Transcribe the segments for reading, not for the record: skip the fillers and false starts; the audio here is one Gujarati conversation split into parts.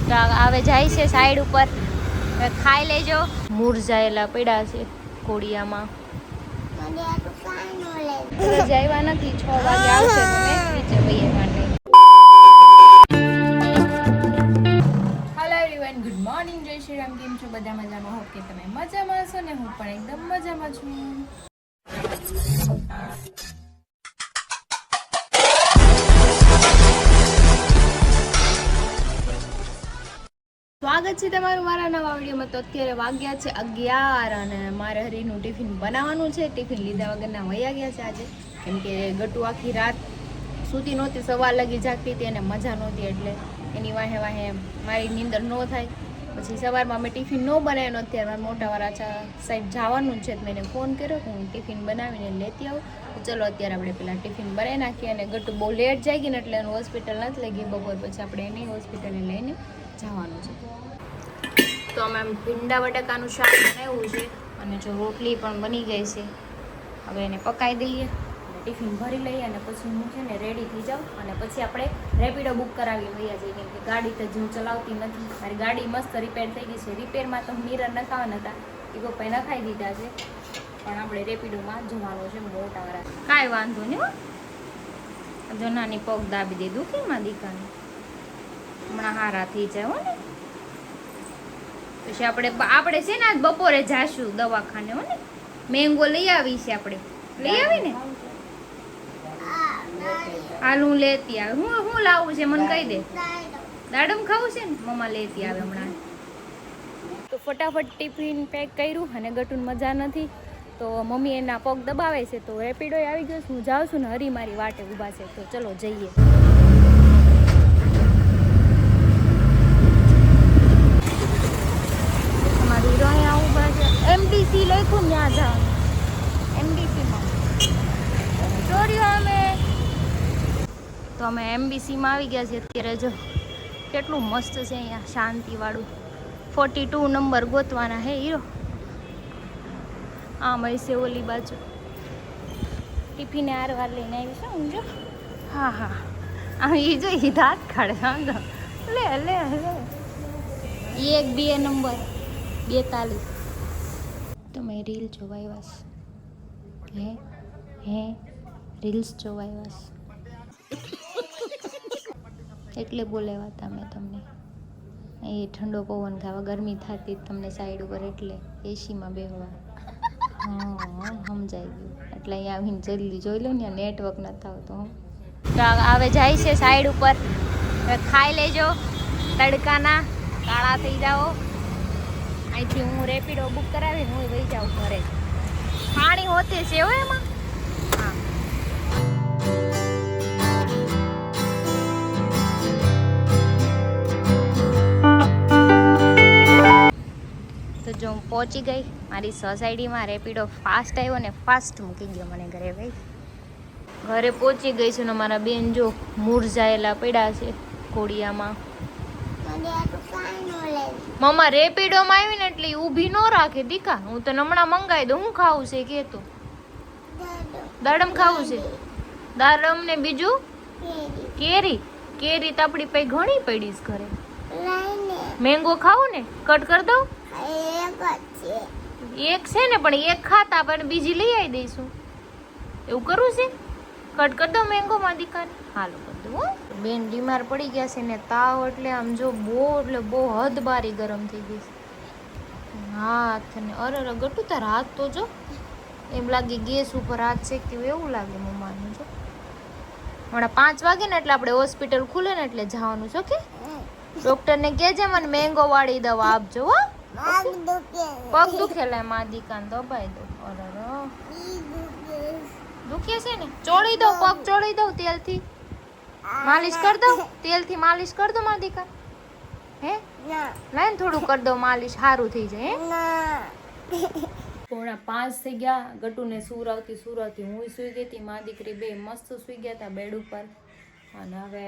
તો હવે જાય છે સાઈડ ઉપર, ખાઈ લેજો. મુરઝાયેલા પડ્યા છે કોડિયામાં. જઈવા નથી, 6 વાગે આવશે તો નીચે ભાઈએ માટે. હેલો એવરીવન, ગુડ મોર્નિંગ, જય શ્રી રામ. કેમ છો? બધા મજામાં? હોપ કે તમે મજામાં છો ને હું પણ એકદમ મજામાં છું. સ્વાગત છે તમારું મારા નવા વિડીયોમાં. તો અત્યારે વાગ્યા છે 11 અને મારે હરીનું ટિફિન બનાવવાનું છે. ટિફિન લીધા વગરના વયા ગયા છે આજે, કેમ કે ગટુ આખી રાત સૂતી નહોતી, સવાર લગી જાગતી હતી અને મજા નહોતી, એટલે એની વાહે વાહે મારી નીંદર ન થાય. પછી સવારમાં મેં ટિફિન ન બનાવ્યો. અત્યારે મારા મોટાવાળા સાઈડ જવાનું છે, મેં એને ફોન કર્યો કે હું ટિફિન બનાવીને લેતી આવું. તો ચલો અત્યારે આપણે પેલા ટિફિન બનાવી નાખીએ. અને ગટુ બહુ લેટ જાગી ને એટલે એનું હોસ્પિટલ નથી લઈ ગઈ. બપોર પછી આપણે એની હોસ્પિટલે લઈને જવાનું છે. તો અમે ભીંડા બટાકાનું શાક બનાવ્યું છે અને જો રોટલી પણ બની ગઈ છે. હવે એને પકાવી દઈએ અને ટિફિન ભરી લઈએ અને પછી હું છે ને રેડી થઈ જાઉં અને પછી આપણે રેપિડો બુક કરાવી વૈયા જઈએ, કેમ કે ગાડી તો હું ચલાવતી નથી. મારી ગાડી મસ્ત રિપેર થઈ ગઈ છે. રિપેરમાં તો મિરર નખાવાના હતા, એ પપ્પાએ નખાઈ દીધા છે, પણ આપણે રેપિડોમાં જવાનું છે મોટાવાળા. કાંઈ વાંધો નહીં, જો નાની પગ દાબી દે દુખીમાં દીકાને, હમણાં હારા થઈ જાય હો ને. પછી આપણે છે ને આજ બપોરે જાશું દવાખાને હો ને. મેંગો લઈ આવી છે, આપણે લઈ આવી ને. હાલ હું લેતી આવે. હું લાવું છે મને કહી દે. દાડમ ખાવું છે ને, મમ્મા લેતી આવે હમણાં. તો ફટાફટ ટિફિન પેક કર્યું અને ગટુન મજા નથી તો મમ્મી એના પગ દબાવે છે. તો રેપિડો આવી ગયો, હું જાઉં છું ને હરી મારી વાટે ઊભા છે. તો ચલો જઈએ. એમડીસી લખ્યું ત્યાં જવાનું, એમડીસીમાં સોરી અમે. તો અમે એમબીસીમાં આવી ગયા છીએ અત્યારે. જો કેટલું મસ્ત છે અહીંયા, શાંતિવાળું. 42 નંબર ગોતવાના હે હીરો. આમ હશે ઓલી બાજુ. ટિફિને આરવાર લઈને આવી છે હું જો. હા હા, આમ એ જો એ દાંત કાઢે. સમજો લે લે લે. 1-2 નંબર 42. તમે રીલ જોવાયવાસ હે રીલ્સ જોવાયવાસ એટલે બોલાવ્યા હતા મેં તમને. એ ઠંડો પવન ખાવા, ગરમી થતી તમને સાઈડ ઉપર, એટલે એસીમાં બેહવા. હા સમજાઈ ગયું. એટલે અહીંયા આવીને જલ્દી જોઈ લો ને, નેટવર્ક નથી આવતું. તો હવે જાય છે સાઈડ ઉપર, ખાઈ લેજો તડકાના, કાળા થઈ જાઓ. અહીંથી હું રેપિડો બુક કરાવીને હું વહી જાઉં ઘરે. પાણી હોતે છે હો એમાં. હા તો જો હું પહોંચી ગઈ મારી સોસાયટીમાં. રેપિડો ફાસ્ટ આવ્યો ને ફાસ્ટ મૂકી ગયો મને ઘરે. ભાઈ ઘરે પહોંચી ગઈ છું ને મારા બેન જો મુરઝાયેલા પડ્યા છે કોડિયામાં. મમ્મા રેપિડોમાં આવી ને એટલે ઊભી ન રાખે દીકા. હું તો હમણાં મંગાવી દઉં. હું ખાવું છે કે તો દાડમ ખાવું છે. દાડમ ને બીજું કેરી. કેરી તો આપણી પાસે ઘણી પડી છે ઘરે. મેંગો ખાવું ને, કટ કરી દઉં. એક છે ને પણ એક ખાતા પણ બીજી લઈ આવી દઈશું. એવું કરવું છે? કટ કરી દો મેંગો માં દીકાને. હાલો કરી દઉં. બેન બીમાર પડી ગયા છે ને તાવ, એટલે આમ જો બહુ હદ બારી ગરમ થઈ ગઈ છે હાથ ને. અરે ગટુ તાર હાથ તો જો એમ લાગે ગેસ ઉપર હાથ શેકતી હોય એવું લાગે મમ્માનું. જો હમણાં 5 વાગે ને એટલે આપણે હોસ્પિટલ ખુલે ને એટલે જવાનું છે. કે ડોક્ટરને કહેજે મને મેંગો વાળી દવા આપજો હો. પગ દુખેલા માં દીકાને દબાઈ દો. અરે દુખે છે ને, ચોળી દો પગ, ચોળી દો તેલથી માલિશ કરી દો. તેલથી માલિશ કરી દો માં દીકા. હે લાઈન થોડું કરી દો માલિશ, સારું થઈ જાય. 4:45 થઈ ગયા. ગટુને સુરાવતી હું સુઈ ગઈ હતી. માં દીકરી બે મસ્ત સુઈ ગયા હતા બેડ ઉપર. અને હવે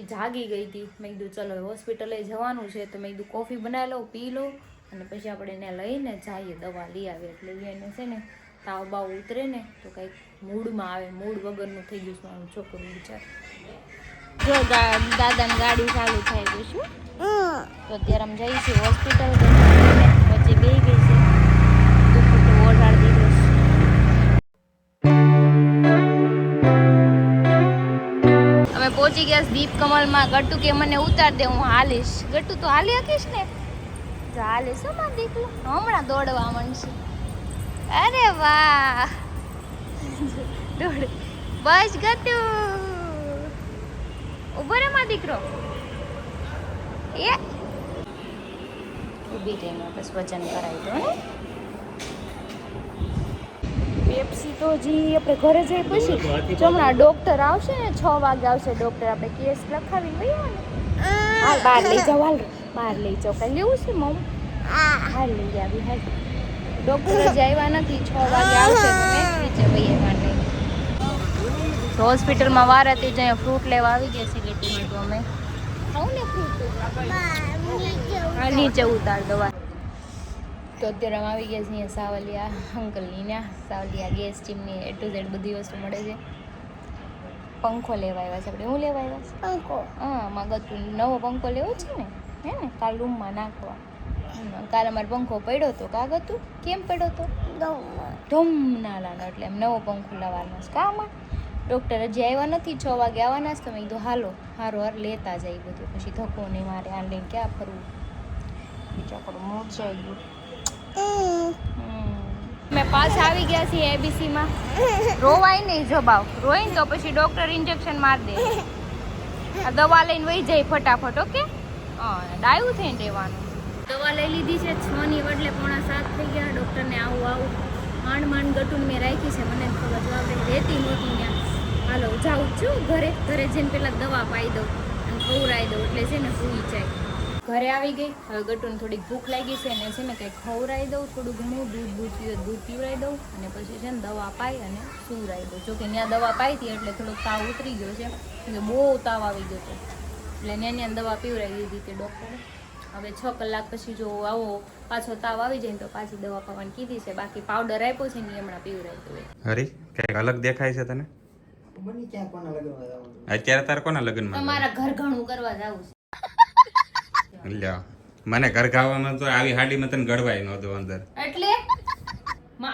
એ જાગી ગઈ હતી. મેં કીધું ચલો હોસ્પિટલે જવાનું છે, તો મેં કીધું કોફી બનાવી લો, પી લો અને પછી આપણે એને લઈને જઈએ દવા લઈ આવીએ. એટલે એને છે ને તાવ બાવ ઉતરે ને તો કંઈક મૂડમાં આવે. મૂડ વગરનું થઈ ગયું છે મારું છોકરું બિચાર. જો દાદાની ગાડી ચાલુ થઈ ગઈ. શું તો અત્યારે અમે જઈએ છીએ હોસ્પિટલ, વચ્ચે બે ગઈ છે દુપટ્ટો ઓઢાડી દીધો છે. અમે પહોંચી ગયા દીપ કમલમાં. ગટ્ટુ કે મને ઉતાર દે, હું હાલીશ. ગટ્ટુ તો હાલી શકીશ ને? હાલીશ માં દીકલો, હમણાં દોડવા માંડશે. અરે વાહ, દોડ. બસ ગટ્ટુ ઉભો રે માં દીકરો. એ ઊભી રહીને બસ વજન કરાવી દો ને. પેપ્સી તો હજી આપણે ઘરે જઈએ પછી હમણાં ડોક્ટર આવશે ને 6 વાગે આવશે ડોક્ટર. આપણે કેસ લખાવીને વહી આવે ને. હાલ બહાર લઈ જાઓ, હાલ બહાર લઈ જાઓ. કાંઈ લેવું છે મમ? હાલ લઈ આવી. હાલ ડોક્ટર હજી આવ્યા નથી, 6 વાગે આવશે તો મેં નીચે વહી માટે હોસ્પિટલમાં વાર હતી. જ અહીંયા ફ્રૂટ લેવા આવી ગયા છે ગેટી તો અમે ખાવું ને ફ્રૂટ. હા નીચે ઉતાર દવા. તો અત્યારે અમે આવી ગયા છીએ સાવલિયા અંકલની ત્યાં. Savaliya gas chimney A to Z બધી વસ્તુ મળે છે. પંખો લેવા આવ્યા છે આપણે. હું લેવા આવ્યા છે પંખો. હા માગતું નવો પંખો લેવો છે ને, હે ને? કાલ રૂમમાં નાખવા. કાલે અમારે પંખો પડ્યો હતો. કાગ હતું કેમ પડ્યો હતો? ધમ નાલાનો. એટલે એમ નવો પંખો લાવવાનો છે. કામાં ડૉક્ટર હજી આવ્યા નથી, 6 વાગે આવવાના જ. તો મેં કીધું હાલો હારો હાર લેતા જાય બધું, પછી ધક્કો નહીં મારે. આ લઈને ક્યાં ફરવું? બીજા મૂડ જાય ગયું. મેં પાછા આવી ગયા છીએ એબીસીમાં. રોવાય નહીં જબાવ, રોય ને તો પછી ડૉક્ટર ઇન્જેક્શન મારી દે. આ દવા લઈને વહી જાય ફટાફટ. ઓકે હા, ડાયું થઈને રહેવાનું. દવા લઈ લીધી છે. 6 ની બદલે 6:45 થઈ ગયા. ડૉક્ટરને આવું માંડ ગટુને મેં રાખી છે. મને ખબર જવાબ રહેતી નહોતી ત્યાં. હાલો જાઉં છું ઘરે જઈને પહેલાં દવા પાઈ દઉં અને ખવડાવી દઉં એટલે છે ને સૂઈ જાય. ઘરે આવી ગઈ. હવે ગટુને થોડીક ભૂખ લાગી છે ને છે ને કંઈક ખવડાવી દઉં, થોડું ઘણું દૂધ પીવડાવી દઉં અને પછી છે ને દવા પાઈ અને સૂવડાવી દઉં. જોકે ત્યાં દવા પાઈ હતી એટલે થોડોક તાવ ઉતરી ગયો છે, બહુ તાવ આવી ગયો હતો એટલે ત્યાં દવા પીવડાવી દીધી હતી ડૉક્ટરે. હવે 6 કલાક પછી જો આવો પાછો તાવ આવી જાય ને તો પાછી દવા પાવાની કીધી છે. બાકી પાવડર આપ્યો છે ને હમણાં પીવડાવી દઉં. હરી કંઈક અલગ દેખાય છે તને? અત્યારે તાર કોના લગ્નમાં? તમારા ઘર ઘણું કરવા જાવું છે. લ્યો મને ઘર ખાવામાં તો આવી હાડીમાં તને ગળવાય નહોતો અંદર. એટલે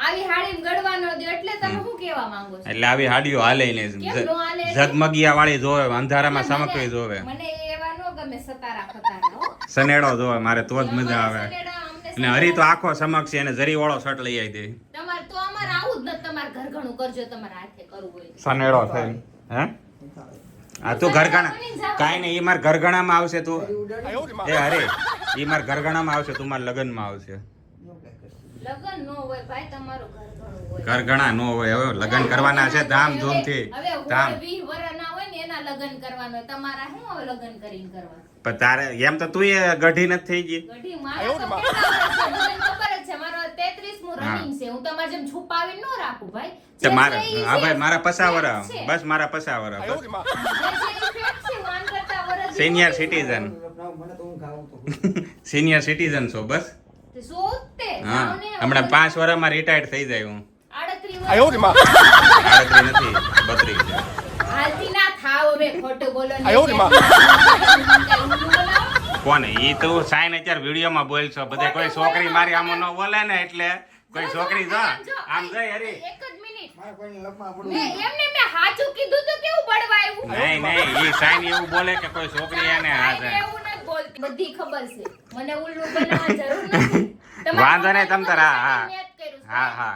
આવી હાડીમાં ગળવાનો દે એટલે તમે શું કહેવા માંગો છો? એટલે આવી હાડીઓ હાલે ને ઝગમગિયા વાળી જોવે, અંધારામાં ચમકવી જોવે. મને એવા નો ગમે સતારા ખતારા. સનેડો જોવે મારે તો જ મજા આવે. અને હરી તો આખો ચમકશે અને જરી વાળો શર્ટ લઈ આવી દે. તમાર તો અમાર આવું જ ન. તમાર ઘર ઘણું કરજો, તમાર હાથે કરવું હોય. સનેડો થાય હે? આ તો ઘરગણા કાઈ નહીં. ઈ માર ઘરગણામાં આવશે તું. એ અરે ઈ માર ઘરગણામાં આવશે, તું માર લગનમાં આવશે. લગન નો હોય ભાઈ, તમારું ઘર ઘણું હોય. ઘરગણા નો હોય. હવે લગન કરવાના છે ધામધૂમથી. હવે 20 વર્ષ ના હોય ને એના લગન કરવાનો હોય. તમારા શું હવે લગન કરીને કરવા? પણ તારે એમ તો તું ગઢી નથી થઈ ગઈ. ગઢી મારા તો કેટલા વર્ષ છે મને ખબર જ છે. મારો 33મું રનિંગ છે. હું તમાર જેમ છુપાવીને નો રાખું ભાઈ. તે મારે હા ભાઈ મારા 50 વર્ષ બસ, મારા 50 વર્ષ સિનિયર સિટીઝન. સિનિયર સિટીઝન છો બસ. હા હમણાં 5 વર્ષમાં રિટાયર્ડ થઈ જાય હું. 38 નથી 32 છે. હાલથી ના થાવ હવે ખોટું બોલો ને. કોને ઈ તો સાઈન અત્યારે વિડિયોમાં બોલશો બધા. કોઈ છોકરી મારી આમ ન બોલે ને એટલે કોઈ છોકરી જો આમ જાય. અરે એક જ મિનિટ એમને મેં હાચું કીધું તો કેવું બળવા આવ્યું? નહીં ઈ સાઈન એવું બોલે કે કોઈ છોકરી એને હાથ એવું નથી બોલતી. બધી ખબર છે મને. ઉલ્લુ બનાવવા જરૂર નથી. વાંધો નહીં તમ તાર. હા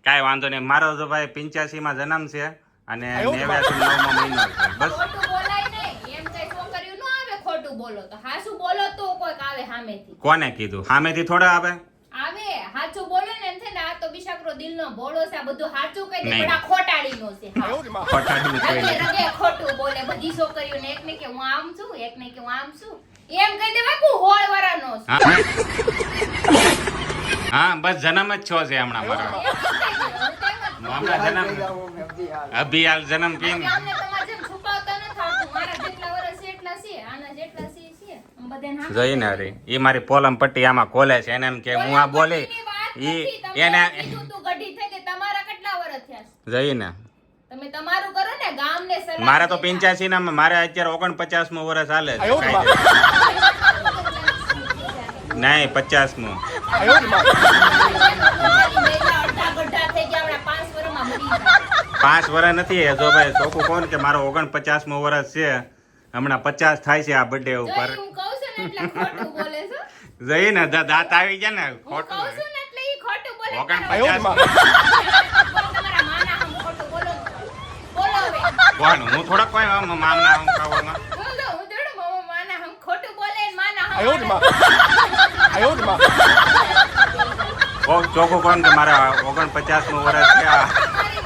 કાઈ વાંધો નહીં. મારો તો ભાઈ 85 માં જન્મ છે અને 89 મહિનો છે બસ. ખોટું બોલાય નહીં. એમ કઈ છોકરીઓ ન આવે ખોટું બોલો તો. હાસું બોલો તો કોઈક આવે સામેથી. કોને કીધું સામેથી થોડા આવે? આવે હાચું બોલો ને એમ થાય ને આ તો બિશાકરો દિલનો ભોળો છે. આ બધું હાચું કહી દે પણ આ ખોટાડીનો છે. ખોટાડીનું કોઈ રગે રગે ખોટું બોલે બધી છોકરીઓને. એકને કે હું આમ છું, એકને કે હું આમ છું એમ કહી દે બાપુ. 16 વર્ષનો છે. હા બસ જન્મ જ છો છે હમણાં મારો. હમણાં જન્મ અભિયાલ જન્મ પીન. અમને તમાર જેમ છુપાવતા ન થાતું. મારા જેટલા વર્ષ છે એટલા છે, આના જેટલા છે જઈને અરે ઈ મારી પોલમ પટ્ટી આમાં ખોલે છે. એને એમ કે હું આ બોલી ઈ એને જઈને તમે તમારું કરો ને. ગામને સલાહ મારે તો 85 ના મારે અત્યારે 49મું વર્ષ હાલે છે. નહીં 50મું. અડધા ગઢા થઈ ગયા હમણાં 5 વર્ષમાં મરી જાય. 5 વર્ષ નથી જો ભાઈ ચોખ્ખું કોણ કે મારો 49મું વર્ષ છે હમણાં 50 થાય છે આ બર્થડે જો ઉપર. ઈ હું કહું છું ને એટલે ખોટું બોલે છો. જઈ ને દાંત આવી ગયા ને હું કહું ખોટું છું ને એટલે ઈ ખોટું બોલે. 49. તમારા માના હમ ખોટું બોલો. બોલો હવે. કોણ હું થોડા કોઈ મામલા હું કહેવામાં હું થોડું માના હમ ખોટું બોલે ને માના હમ. ચોખ્ખું કોણ કે મારા 49મું વર્ષ છે આ.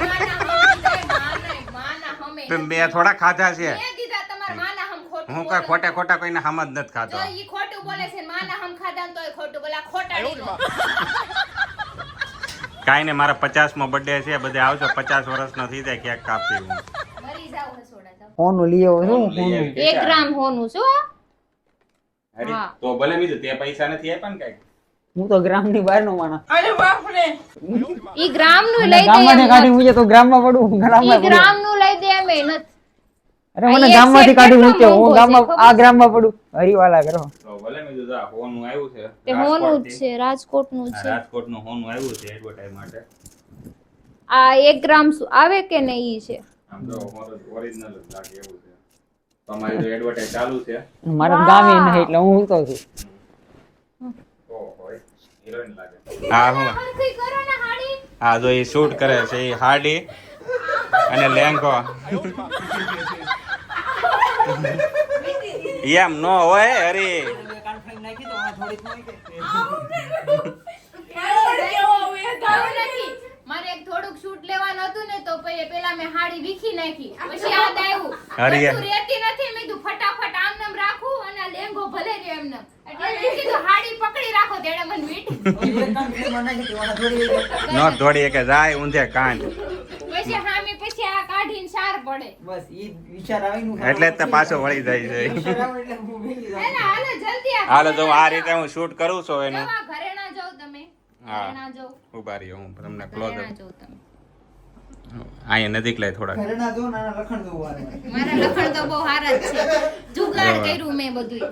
તમારી માના હમે તો મેં થોડા ખાધા છે મેં દીધા તમારા માના હમ ખોટું હું બોલો. કઈ ખોટા કોઈને હમ જ નથી ખાતો. જો ઈ ખોટું બોલે છે માના હમ ખાધા ને તોય ખોટું બોલે. આ ખોટાડી નો. કાંઈ ને મારા 50મો બર્થડે છે બધે આવજો 50 વર્ષનો થઈ જાય કેક કાપી હું. મરી જાવ હસોડા જાવ. ફોન લઈ આવો છું ફોન 1 ગ્રામ હોનું શું? અરે હા. તો ભલે બીજું તે પૈસા નથી આપ્યા ને કઈ. હું તો ગ્રામ ની બહાર નો માણસ ઈ ગ્રામ નું લઈ દે ગામમાંથી એમ કાઢી નથી. મૂકે તો ગ્રામમાં પડું ઈ ગ્રામમાં પડું ગ્રામ નું લઈ દે એમ નથી. અરે મને આ ગામમાંથી એક કાઢી કેટલો મૂકે હું મોંઘો ગામમાં છે, આ ખબર? ગ્રામમાં પડું હરિવાલા કરો તો ભલે બીજું જો આ હોનું આવ્યું છે તે હોનું જ રાજકોટથી. છે રાજકોટ નું આ છે. રાજકોટનું હોનું આવ્યું છે એડવર્ટાઇઝ માટે. આ 1 ગ્રામ આવે કે નહીં ઈ છે. આમ તો ઓરિજિનલ જ લાગે એવું છે. તમારી તો એડવર્ટાઇઝ ચાલુ છે. મારા ગામે નહીં એટલે હું ઉતો છું ઓહો હિરોઈન લાગે. હા હું હરખી કરો ને હાડી. આ જો એ શૂટ કરે છે એ હાડી અને લેંઘો એમ નો હોય હરી. આવું નથી. મારે એક થોડુંક શૂટ લેવાનું હતું ને તો પેલા મેં હાડી વીખી નાખી. પછી યાદ આવ્યું અરે. વસ્તુ રહેતી નથી. મેં કીધું ફટાફટ આમ નામ રાખું અને આ લેંઘો ભલે રહ્યો એમ નામ. એટલે મેં કીધું હાડી પકડી રાખો તેણે મને વીટી. નો દોડી કે જાય ઊંધે કાંડ. પછી હામી પછી આ કાઢીને સાર પડે. બસ ઈ વિચાર આવીનું એટલે જ તો પાછો વળી જાય છે. હાલો જલ્દી આ હાલો જો આ રીતે હું શૂટ કરું છું એનું. જવા ઘરે ના જાવ તમે. હા. ઘરે ના જાવ. ઉભા રહ્યો હું તમને ઘરે ક્લોઝ ના જાવ તમે. અહીંયા નજીક લાય થોડાક. ઘરેના જો નાના લખણ જોવા મારા લખણ તો બહુ સારા જ છે. જુગાડ કર્યું મેં બધું.